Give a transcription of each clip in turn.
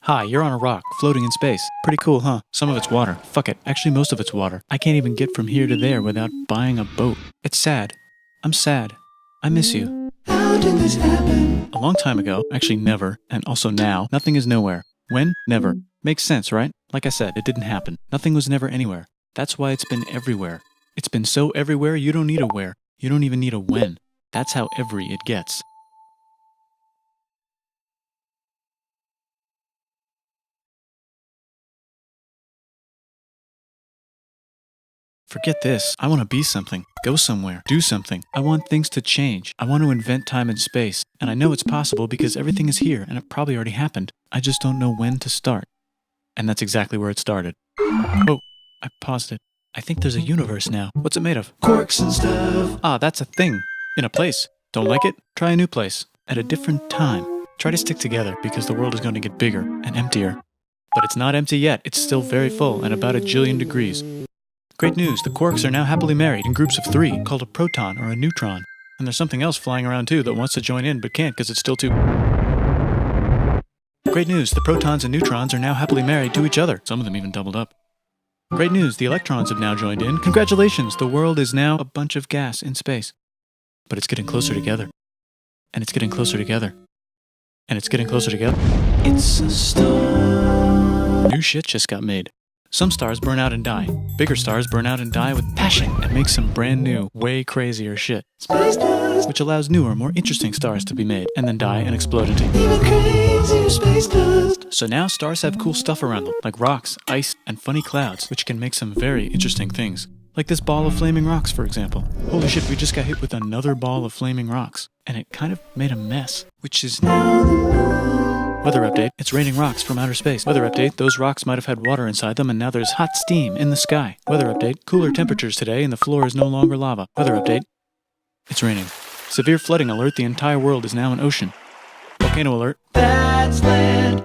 Hi, you're on a rock, floating in space. Pretty cool, huh? Some of it's water. Fuck it. Actually, most of it's water. I can't even get from here to there without buying a boat. It's sad. I'm sad. I miss you. How did this happen? A long time ago, actually never, and also now, nothing is nowhere. When? Never. Makes sense, right? Like I said, it didn't happen. Nothing was never anywhere. That's why it's been everywhere. It's been so everywhere you don't need a where. You don't even need a when. That's how every it gets. Forget this. I want to be something. Go somewhere. Do something. I want things to change. I want to invent time and space. And I know it's possible because everything is here and it probably already happened. I just don't know when to start. And that's exactly where it started. Oh, I paused it. I think there's a universe now. What's it made of? Quarks and stuff. Ah, that's a thing. In a place. Don't like it? Try a new place. At a different time. Try to stick together because the world is going to get bigger and emptier. But it's not empty yet. It's still very full and about 1 jillion degrees. Great news, the quarks are now happily married in groups of 3, called a proton or a neutron. And there's something else flying around too that wants to join in but can't because it's still too... Great news, the protons and neutrons are now happily married to each other. Some of them even doubled up. Great news, the electrons have now joined in. Congratulations, the world is now a bunch of gas in space. But it's getting closer together. And it's getting closer together. And it's getting closer together. It's a star. New shit just got made. Some stars burn out and die. Bigger stars burn out and die with passion and make some brand new, way crazier shit. Space dust. Which allows newer, more interesting stars to be made and then die and explode into Even crazier space dust. So now stars have cool stuff around them, like rocks, ice, and funny clouds, which can make some very interesting things. Like this ball of flaming rocks, for example. Holy shit, we just got hit with another ball of flaming rocks. And it kind of made a mess, which is Now the moon. Weather update, it's raining rocks from outer space. Weather update, those rocks might have had water inside them and now there's hot steam in the sky. Weather update, cooler temperatures today and the floor is no longer lava. Weather update, it's raining. Severe flooding alert, the entire world is now an ocean. Volcano alert. That's land.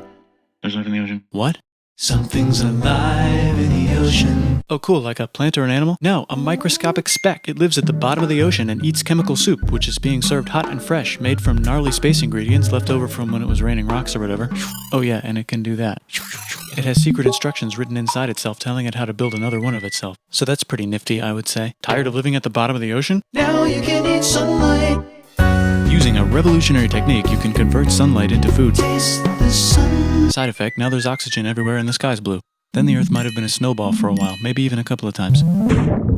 There's life in the ocean. What? Something's alive in the ocean. Oh cool, like a plant or an animal? No, a microscopic speck. It lives at the bottom of the ocean and eats chemical soup, which is being served hot and fresh, made from gnarly space ingredients left over from when it was raining rocks or whatever. Oh yeah, and it can do that. It has secret instructions written inside itself telling it how to build another one of itself. So that's pretty nifty, I would say. Tired of living at the bottom of the ocean? Now you can eat sunlight. Using a revolutionary technique, you can convert sunlight into food. Taste the sun. Side effect, now there's oxygen everywhere and the sky's blue. Then the Earth might have been a snowball for a while, maybe even a couple of times.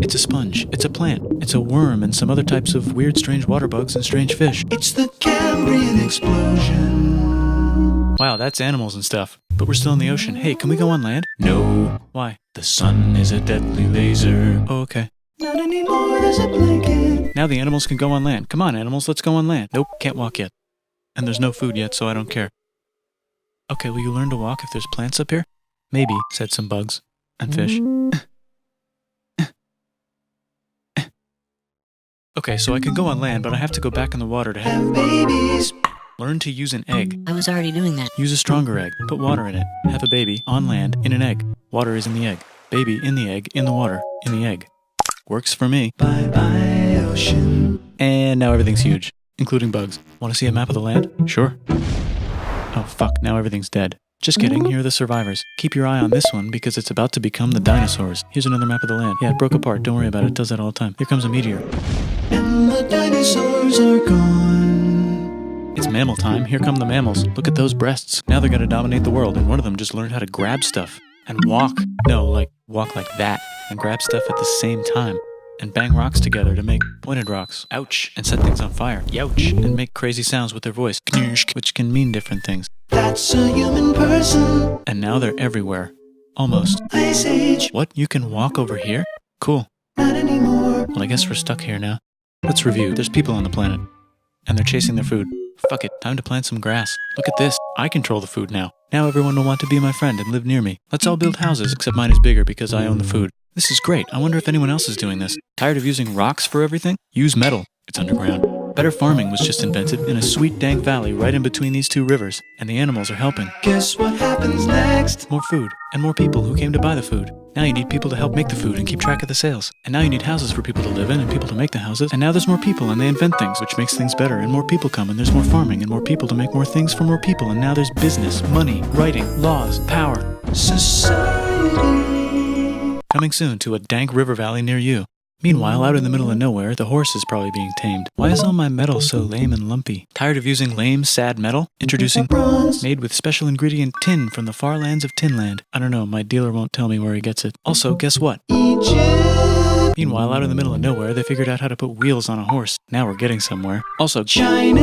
It's a sponge, it's a plant, it's a worm and some other types of weird strange water bugs and strange fish. It's the Cambrian explosion. Wow, that's animals and stuff. But we're still in the ocean. Hey, can we go on land? No. Why? The sun is a deadly laser. Oh, okay. Not anymore, there's a blanket. Now the animals can go on land. Come on, animals, let's go on land. Nope, can't walk yet. And there's no food yet, so I don't care. Okay, will you learn to walk if there's plants up here? Maybe, said some bugs. And fish. Okay, so I can go on land, but I have to go back in the water to Have babies. learn to use an egg. I was already doing that. Use a stronger egg. Put water in it. Have a baby on land in an egg. Water is in the egg. Baby in the egg, in the water, in the egg. Works for me. Bye bye, ocean. And now everything's huge, including bugs. Want to see a map of the land? Sure. Oh fuck, now everything's dead. Just kidding, here are the survivors. Keep your eye on this one because it's about to become the dinosaurs. Here's another map of the land. Yeah, it broke apart, don't worry about it, it does that all the time. Here comes a meteor. And the dinosaurs are gone. It's mammal time, here come the mammals. Look at those breasts. Now they're gonna dominate the world and one of them just learned how to grab stuff. And walk. No, like, walk like that. And grab stuff at the same time. And bang rocks together to make pointed rocks. Ouch. And set things on fire. Youch. And make crazy sounds with their voice. Knirsch, which can mean different things. That's a human person. And now they're everywhere. Almost. Ice Age. What? You can walk over here? Cool. Not anymore. Well, I guess we're stuck here now. Let's review. There's people on the planet. And they're chasing their food. Fuck it. Time to plant some grass. Look at this. I control the food now. Now everyone will want to be my friend and live near me. Let's all build houses, except mine is bigger because I own the food. This is great. I wonder if anyone else is doing this. Tired of using rocks for everything? Use metal. It's underground. Better farming was just invented in a sweet dank valley right in between these two rivers, and the animals are helping. Guess what happens next? More food, and more people who came to buy the food. Now you need people to help make the food and keep track of the sales. And now you need houses for people to live in and people to make the houses. And now there's more people and they invent things, which makes things better. And more people come and there's more farming and more people to make more things for more people. And now there's business, money, writing, laws, power. Society. Coming soon to a dank river valley near you. Meanwhile, out in the middle of nowhere, the horse is probably being tamed. Why is all my metal so lame and lumpy? Tired of using lame, sad metal? Introducing bronze, made with special ingredient tin from the far lands of Tinland. I don't know, my dealer won't tell me where he gets it. Also, guess what? Egypt. Meanwhile, out in the middle of nowhere, they figured out how to put wheels on a horse. Now we're getting somewhere. Also, China.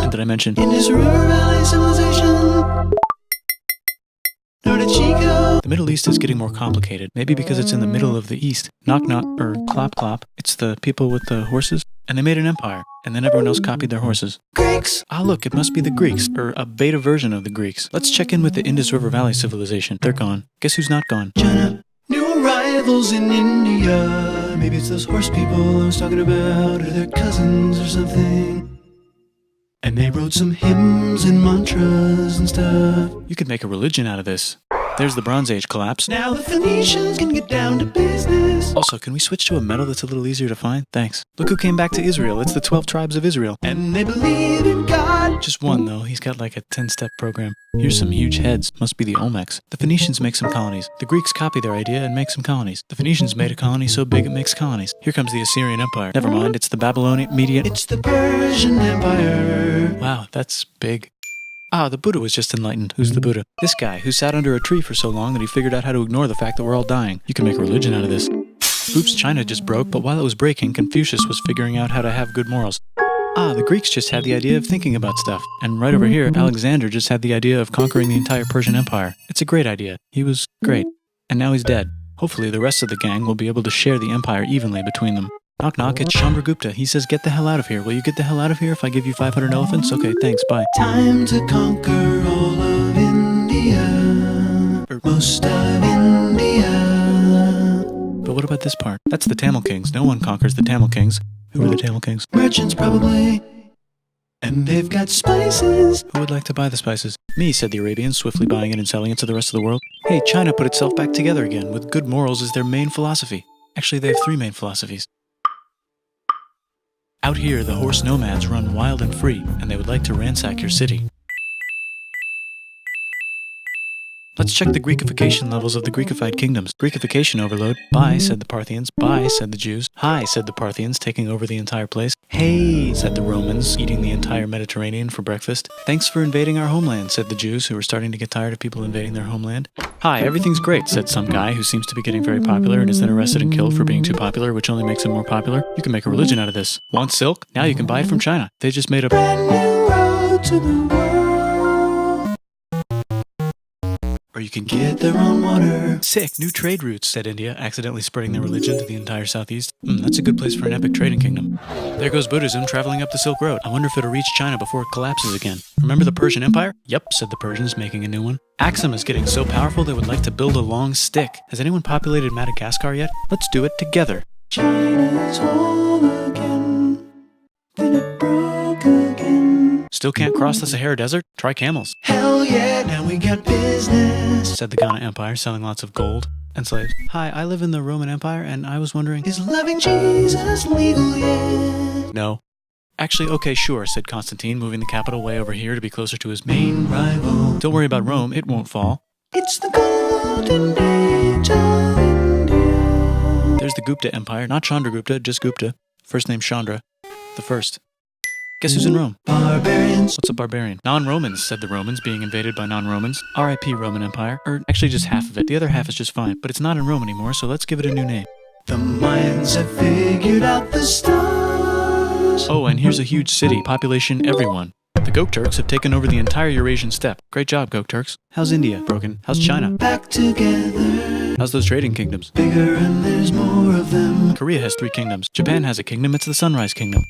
And did I mention? Indus River Valley civilization. Chico. The Middle East is getting more complicated, maybe because it's in the middle of the East. Knock knock, or clop clop. It's the people with the horses. And they made an empire, and then everyone else copied their horses. Greeks. Ah look, it must be the Greeks, or a beta version of the Greeks. Let's check in with the Indus River Valley civilization. They're gone. Guess who's not gone? China. New arrivals in India. Maybe it's those horse people I was talking about, or their cousins or something. And they wrote some hymns and mantras and stuff. You could make a religion out of this. There's the Bronze Age collapse. Now the Phoenicians can get down to business. Also, can we switch to a metal that's a little easier to find? Thanks. Look who came back to Israel. It's the 12 tribes of Israel. And they believe in God. Just one, though. He's got like a 10-step program. Here's some huge heads. Must be the Olmecs. The Phoenicians make some colonies. The Greeks copy their idea and make some colonies. The Phoenicians made a colony so big it makes colonies. Here comes the Assyrian Empire. Never mind, it's the Babylonian Median. It's the Persian Empire. Wow, that's big. Ah, the Buddha was just enlightened. Who's the Buddha? This guy, who sat under a tree for so long that he figured out how to ignore the fact that we're all dying. You can make a religion out of this. Oops, China just broke, but while it was breaking, Confucius was figuring out how to have good morals. Ah, the Greeks just had the idea of thinking about stuff. And right over here, Alexander just had the idea of conquering the entire Persian Empire. It's a great idea. He was great. And now he's dead. Hopefully the rest of the gang will be able to share the empire evenly between them. Knock knock, it's Chandragupta. He says, get the hell out of here. Will you get the hell out of here if I give you 500 elephants? Okay, thanks, bye. Time to conquer all of India. Or most of India. But what about this part? That's the Tamil Kings. No one conquers the Tamil Kings. Who are the Tamil Kings? Merchants, probably. And they've got spices. Who would like to buy the spices? Me, said the Arabians, swiftly buying it and selling it to the rest of the world. Hey, China put itself back together again, with good morals as their main philosophy. Actually, they have 3 main philosophies. Out here, the horse nomads run wild and free, and they would like to ransack your city. Let's check the Greekification levels of the Greekified kingdoms. Greekification overload. Bye, said the Parthians. Bye, said the Jews. Hi, said the Parthians, taking over the entire place. Hey, said the Romans, eating the entire Mediterranean for breakfast. Thanks for invading our homeland, said the Jews, who were starting to get tired of people invading their homeland. Hi, everything's great, said some guy who seems to be getting very popular and is then arrested and killed for being too popular, which only makes him more popular. You can make a religion out of this. Want silk? Now you can buy it from China. They just made a Brand new road to the world. Or you can get their own water. Sick, new trade routes, said India, accidentally spreading their religion to the entire southeast. That's a good place for an epic trading kingdom. There goes Buddhism traveling up the Silk Road. I wonder if it'll reach China before it collapses again. Remember the Persian Empire? Yep, said the Persians, making a new one. Axum is getting so powerful they would like to build a long stick. Has anyone populated Madagascar yet? Let's do it together. China's whole again. Then it broke again. Still can't cross the Sahara Desert? Try camels. Hell yeah, now we got business. Said the Ghana Empire, selling lots of gold and slaves. Hi, I live in the Roman Empire, and I was wondering... Is loving Jesus legal yet? No. Actually, okay, sure, said Constantine, moving the capital way over here to be closer to his main rival. Don't worry about Rome, it won't fall. It's the golden age of India. There's the Gupta Empire, not Chandragupta, just Gupta. First name Chandra. The first. Guess who's in Rome? Barbarians. What's a barbarian? Non-Romans, said the Romans, being invaded by non-Romans. R.I.P. Roman Empire. Or actually just half of it. The other half is just fine. But it's not in Rome anymore, so let's give it a new name. The Mayans have figured out the stars. Oh, and here's a huge city. Population everyone. The Gokturks have taken over the entire Eurasian steppe. Great job, Gokturks. How's India? Broken. How's China? Back together. How's those trading kingdoms? Bigger and there's more of them. Korea has 3 kingdoms. Japan has a kingdom. It's the Sunrise Kingdom.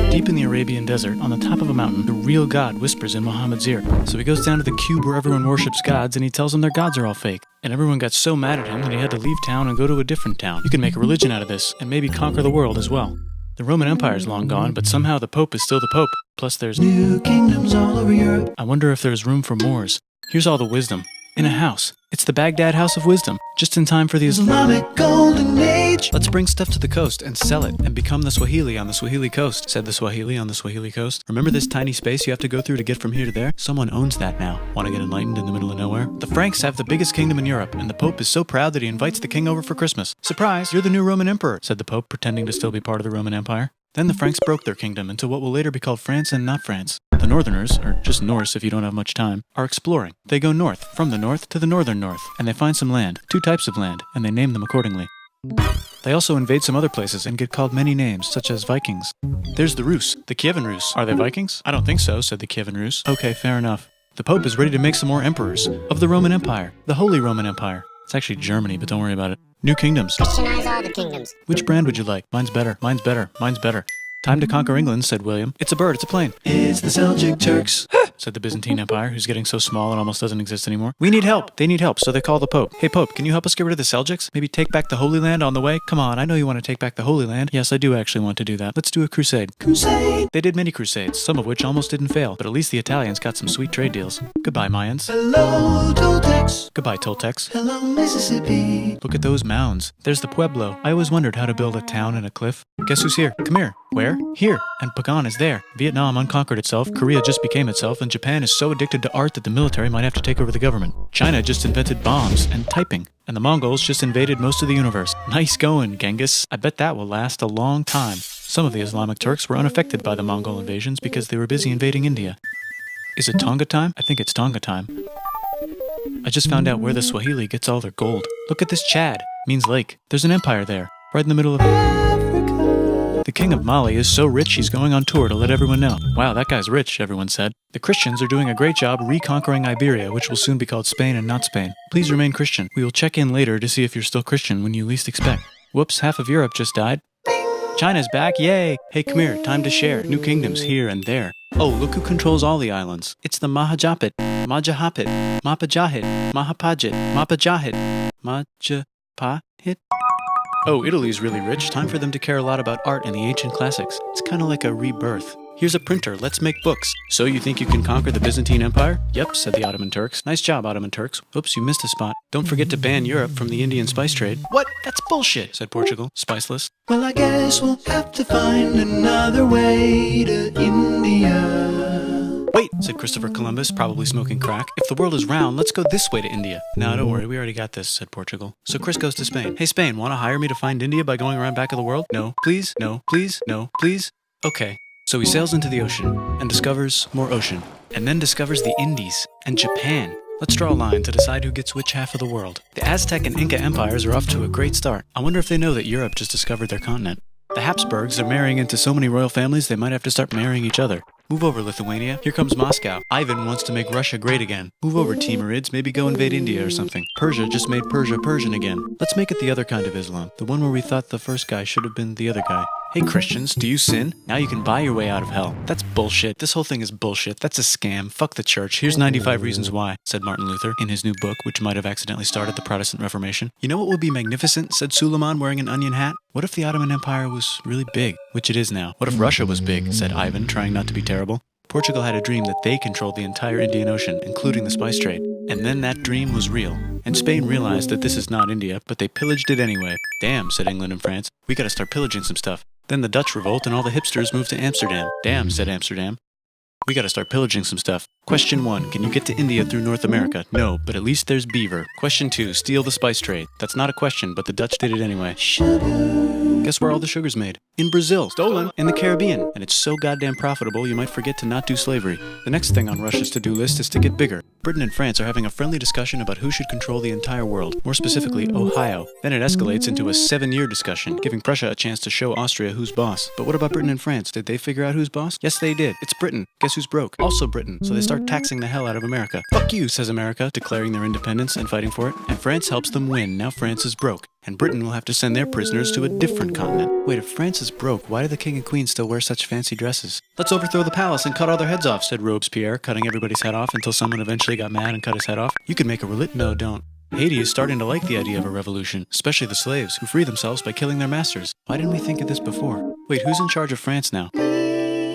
Deep in the Arabian desert, on the top of a mountain, the real God whispers in Muhammad's ear. So he goes down to the cube where everyone worships gods, and he tells them their gods are all fake. And everyone got so mad at him that he had to leave town and go to a different town. You can make a religion out of this, and maybe conquer the world as well. The Roman Empire is long gone, but somehow the Pope is still the Pope. Plus there's new kingdoms all over Europe. I wonder if there's room for Moors. Here's all the wisdom. In a house. It's the Baghdad House of Wisdom, just in time for the Islamic Golden Age. Let's bring stuff to the coast and sell it and become the Swahili on the Swahili coast, said the Swahili on the Swahili coast. Remember this tiny space you have to go through to get from here to there? Someone owns that now. Want to get enlightened in the middle of nowhere? The Franks have the biggest kingdom in Europe, and the Pope is so proud that he invites the king over for Christmas. Surprise, you're the new Roman emperor, said the Pope, pretending to still be part of the Roman Empire. Then the Franks broke their kingdom into what will later be called France and not France. The Northerners, or just Norse if you don't have much time, are exploring. They go north, from the north to the northern north, and they find some land, 2 types of land, and they name them accordingly. They also invade some other places and get called many names, such as Vikings. There's the Rus, the Kievan Rus. Are they Vikings? I don't think so, said the Kievan Rus. Okay, fair enough. The Pope is ready to make some more emperors of the Roman Empire, the Holy Roman Empire. It's actually Germany, but don't worry about it. New kingdoms. Christianize all the kingdoms. Which brand would you like? Mine's better, mine's better, mine's better. Time to conquer England, said William. It's a bird, it's a plane. It's the Seljuk Turks, said the Byzantine Empire, who's getting so small it almost doesn't exist anymore. We need help. They need help, so they call the Pope. Hey, Pope, can you help us get rid of the Seljuks? Maybe take back the Holy Land on the way? Come on, I know you want to take back the Holy Land. Yes, I do actually want to do that. Let's do a crusade. Crusade. They did many crusades, some of which almost didn't fail, but at least the Italians got some sweet trade deals. Goodbye, Mayans. Hello, Toltecs. Goodbye, Toltecs. Hello, Mississippi. Look at those mounds. There's the Pueblo. I always wondered how to build a town in a cliff. Guess who's here? Come here. Where? Here. And Pagan is there. Vietnam unconquered itself, Korea just became itself, and Japan is so addicted to art that the military might have to take over the government. China just invented bombs and typing. And the Mongols just invaded most of the universe. Nice going, Genghis. I bet that will last a long time. Some of the Islamic Turks were unaffected by the Mongol invasions because they were busy invading India. Is it Tonga time? I think it's Tonga time. I just found out where the Swahili gets all their gold. Look at this Chad. Means lake. There's an empire there, right in the middle of Africa. The king of Mali is so rich he's going on tour to let everyone know. Wow, that guy's rich, everyone said. The Christians are doing a great job reconquering Iberia, which will soon be called Spain and not Spain. Please remain Christian. We will check in later to see if you're still Christian when you least expect. Whoops, half of Europe just died. China's back, yay! Hey, come here, time to share. New kingdoms here and there. Oh, look who controls all the islands. It's the Mahajapit, Majahapit, Mapajahit, Mahapajit, Mapajahit, Majapahit. Oh, Italy's really rich. Time for them to care a lot about art and the ancient classics. It's kind of like a rebirth. Here's a printer, let's make books. So you think you can conquer the Byzantine Empire? Yep, said the Ottoman Turks. Nice job, Ottoman Turks. Oops, you missed a spot. Don't forget to ban Europe from the Indian spice trade. What? That's bullshit, said Portugal, spiceless. Well, I guess we'll have to find another way to India. Wait, said Christopher Columbus, probably smoking crack. If the world is round, let's go this way to India. No, don't worry, we already got this, said Portugal. So Chris goes to Spain. Hey, Spain, want to hire me to find India by going around back of the world? No, please, no, please, no, please. Okay. So he sails into the ocean and discovers more ocean, and then discovers the Indies and Japan. Let's draw a line to decide who gets which half of the world. The Aztec and Inca empires are off to a great start. I wonder if they know that Europe just discovered their continent. The Habsburgs are marrying into so many royal families they might have to start marrying each other. Move over, Lithuania. Here comes Moscow. Ivan wants to make Russia great again. Move over, Timurids. Maybe go invade India or something. Persia just made Persia Persian again. Let's make it the other kind of Islam. The one where we thought the first guy should have been the other guy. Hey Christians, do you sin? Now you can buy your way out of hell. That's bullshit. This whole thing is bullshit. That's a scam. Fuck the church. Here's 95 reasons why, said Martin Luther in his new book, which might have accidentally started the Protestant Reformation. You know what would be magnificent, said Suleiman wearing an onion hat? What if the Ottoman Empire was really big, which it is now? What if Russia was big, said Ivan, trying not to be terrible. Portugal had a dream that they controlled the entire Indian Ocean, including the spice trade. And then that dream was real. And Spain realized that this is not India, but they pillaged it anyway. Damn, said England and France. We gotta start pillaging some stuff. Then the Dutch revolt and all the hipsters moved to Amsterdam. Damn, said Amsterdam. We gotta start pillaging some stuff. Question 1, can you get to India through North America? No, but at least there's beaver. Question 2, steal the spice trade. That's not a question, but the Dutch did it anyway. Guess where all the sugar's made? In Brazil. Stolen. In the Caribbean. And it's so goddamn profitable you might forget to not do slavery. The next thing on Russia's to-do list is to get bigger. Britain and France are having a friendly discussion about who should control the entire world, more specifically Ohio. Then it escalates into a 7-year discussion, giving Prussia a chance to show Austria who's boss. But what about Britain and France? Did they figure out who's boss? Yes, they did. It's Britain. Guess who's broke? Also Britain. So they start taxing the hell out of America. Fuck you, says America, declaring their independence and fighting for it. And France helps them win. Now France is broke. And Britain will have to send their prisoners to a different continent. Wait, if France is broke, why do the king and queen still wear such fancy dresses? Let's overthrow the palace and cut all their heads off, said Robespierre, cutting everybody's head off until someone eventually got mad and cut his head off. You could make a No, don't. Haiti is starting to like the idea of a revolution, especially the slaves, who free themselves by killing their masters. Why didn't we think of this before? Wait, who's in charge of France now?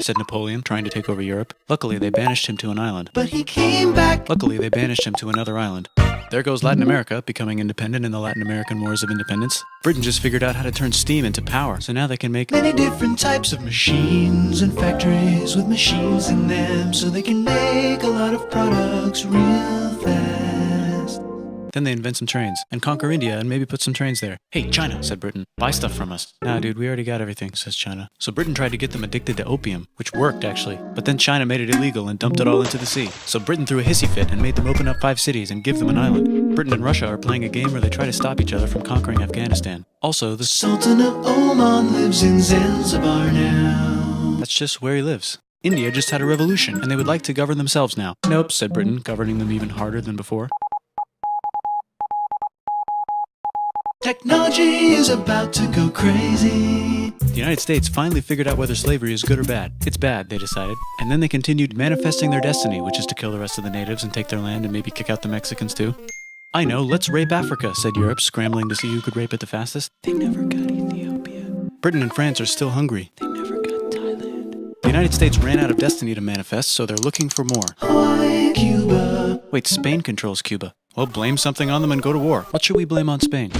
Said Napoleon, trying to take over Europe. Luckily, they banished him to an island. But he came back. Luckily, they banished him to another island. There goes Latin America, becoming independent in the Latin American Wars of Independence. Britain just figured out how to turn steam into power, so now they can make many different types of machines and factories with machines in them, so they can make a lot of products real fast. Then they invent some trains, and conquer India and maybe put some trains there. Hey, China, said Britain, buy stuff from us. Nah, dude, we already got everything, says China. So Britain tried to get them addicted to opium, which worked, actually. But then China made it illegal and dumped it all into the sea. So Britain threw a hissy fit and made them open up 5 cities and give them an island. Britain and Russia are playing a game where they try to stop each other from conquering Afghanistan. Also, the Sultan of Oman lives in Zanzibar now. That's just where he lives. India just had a revolution, and they would like to govern themselves now. Nope, said Britain, governing them even harder than before. Technology is about to go crazy. The United States finally figured out whether slavery is good or bad. It's bad, they decided. And then they continued manifesting their destiny, which is to kill the rest of the natives and take their land and maybe kick out the Mexicans too. I know, let's rape Africa, said Europe, scrambling to see who could rape it the fastest. They never got Ethiopia. Britain and France are still hungry. They never got Thailand. The United States ran out of destiny to manifest, so they're looking for more. Hawaii, Cuba. Wait, Spain controls Cuba. Well, blame something on them and go to war. What should we blame on Spain?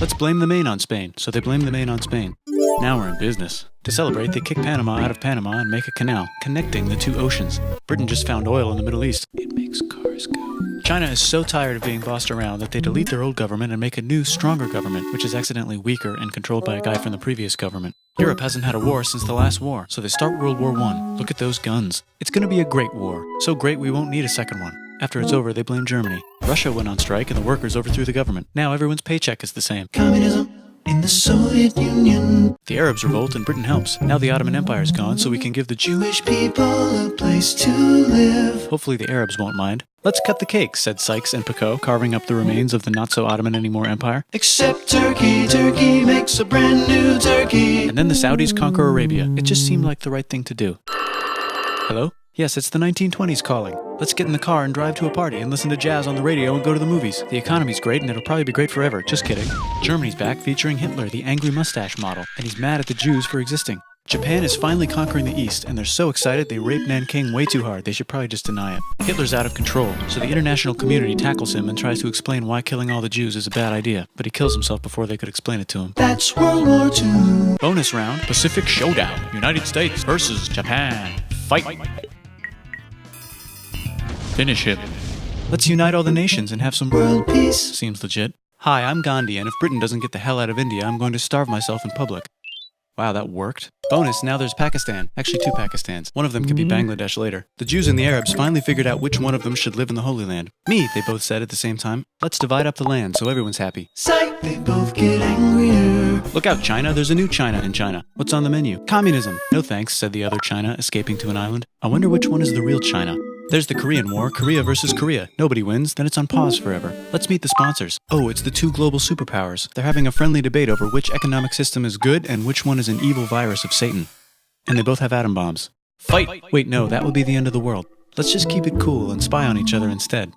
Let's blame the Maine on Spain. So they blame the Maine on Spain. Now we're in business. To celebrate, they kick Panama out of Panama and make a canal, connecting the 2 oceans. Britain just found oil in the Middle East. It makes cars go. China is so tired of being bossed around that they delete their old government and make a new, stronger government, which is accidentally weaker and controlled by a guy from the previous government. Europe hasn't had a war since the last war, so they start World War I. Look at those guns. It's gonna be a great war. So great we won't need a second one. After it's over, they blame Germany. Russia went on strike and the workers overthrew the government. Now everyone's paycheck is the same. Communism in the Soviet Union. The Arabs revolt and Britain helps. Now the Ottoman Empire's gone, so we can give the Jewish people a place to live. Hopefully the Arabs won't mind. Let's cut the cake, said Sykes and Picot, carving up the remains of the not-so-Ottoman-anymore empire. Except Turkey. Turkey makes a brand new Turkey. And then the Saudis conquer Arabia. It just seemed like the right thing to do. Hello? Yes, it's the 1920s calling. Let's get in the car and drive to a party and listen to jazz on the radio and go to the movies. The economy's great and it'll probably be great forever. Just kidding. Germany's back featuring Hitler, the angry mustache model, and he's mad at the Jews for existing. Japan is finally conquering the East, and they're so excited they raped Nanking way too hard. They should probably just deny it. Hitler's out of control, so the international community tackles him and tries to explain why killing all the Jews is a bad idea, but he kills himself before they could explain it to him. That's World War II. Bonus round, Pacific Showdown. United States versus Japan. Fight! Finish him. Let's unite all the nations and have some World peace. Seems legit. Hi, I'm Gandhi, and if Britain doesn't get the hell out of India, I'm going to starve myself in public. Wow, that worked. Bonus, now there's Pakistan. Actually, 2 Pakistans. One of them could be Bangladesh later. The Jews and the Arabs finally figured out which one of them should live in the Holy Land. Me, they both said at the same time. Let's divide up the land so everyone's happy. Psych, they both get angrier. Look out, China. There's a new China in China. What's on the menu? Communism. No thanks, said the other China, escaping to an island. I wonder which one is the real China. There's the Korean War, Korea versus Korea. Nobody wins, then it's on pause forever. Let's meet the sponsors. Oh, it's the 2 global superpowers. They're having a friendly debate over which economic system is good and which one is an evil virus of Satan. And they both have atom bombs. Fight! Wait, no, that would be the end of the world. Let's just keep it cool and spy on each other instead.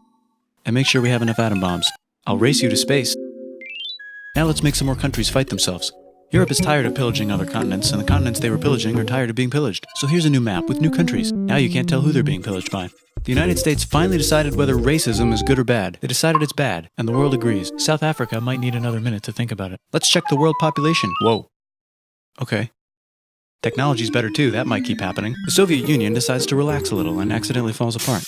And make sure we have enough atom bombs. I'll race you to space. Now let's make some more countries fight themselves. Europe is tired of pillaging other continents, and the continents they were pillaging are tired of being pillaged. So here's a new map with new countries. Now you can't tell who they're being pillaged by. The United States finally decided whether racism is good or bad. They decided it's bad, and the world agrees. South Africa might need another minute to think about it. Let's check the world population. Whoa. Okay. Technology's better too, that might keep happening. The Soviet Union decides to relax a little and accidentally falls apart.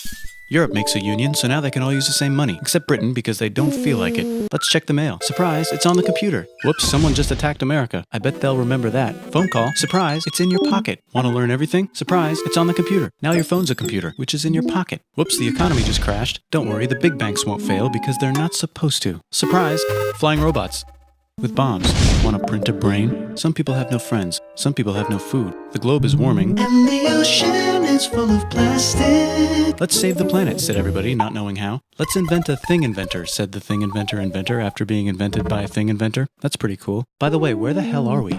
Europe makes a union, so now they can all use the same money, except Britain because they don't feel like it. Let's check the mail. Surprise, it's on the computer. Whoops, someone just attacked America. I bet they'll remember that. Phone call. Surprise, it's in your pocket. Want to learn everything? Surprise, it's on the computer. Now your phone's a computer, which is in your pocket. Whoops, the economy just crashed. Don't worry, the big banks won't fail because they're not supposed to. Surprise, flying robots. With bombs. Want to print a brain? Some people have no friends. Some people have no food. The globe is warming. And the ocean is full of plastic. Let's save the planet, said everybody, not knowing how. Let's invent a thing inventor, said the thing inventor after being invented by a thing inventor. That's pretty cool. By the way, where the hell are we?